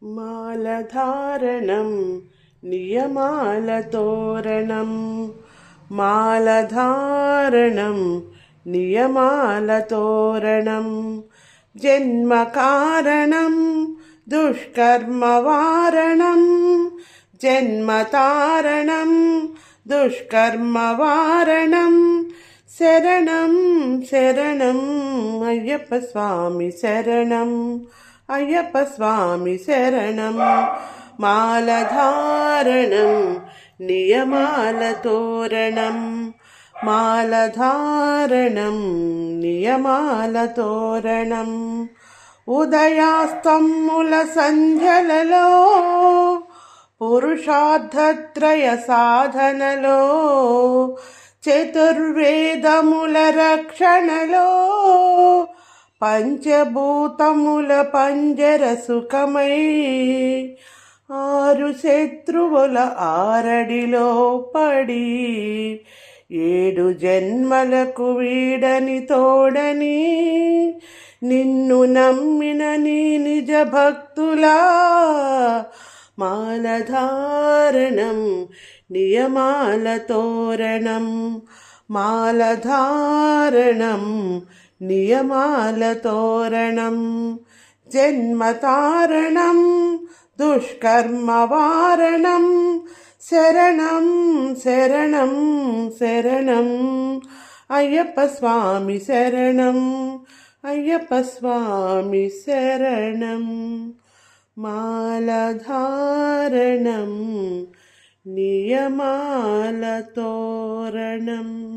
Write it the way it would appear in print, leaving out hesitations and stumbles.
మాలధారణం నియమాలతోరణం మాలధారణం నియమాలతోరణం జన్మకారణం దుష్కర్మవారణం జన్మతారణం దుష్కర్మవారణం శరణం శరణం అయ్యప్ప స్వామి శరణం అయ్యప్ప స్వామి శరణం మాలధారణం నియమాలతోరణం మాలధారణం నియమాలతోరణం ఉదయాస్తమ్ముల సంధ్యలలో పురుషార్థత్రయ సాధనలో చతుర్వేదముల రక్షణలో పంచభూతముల పంజర సుఖమై ఆరు శత్రువుల ఆరడిలో పడి ఏడు జన్మలకు వీడని తోడని నిన్ను నమ్మిన నీ నిజ భక్తులా మాలధారణం నియమాలతోరణం మాలధారణం నియమాలతోరణం జన్మతారణం దుష్కర్మవారణం శరణం శరణం శరణం అయ్యప్ప స్వామి శరణం అయ్యప్ప స్వామి శరణం మాలధారణం నియమాలతోరణం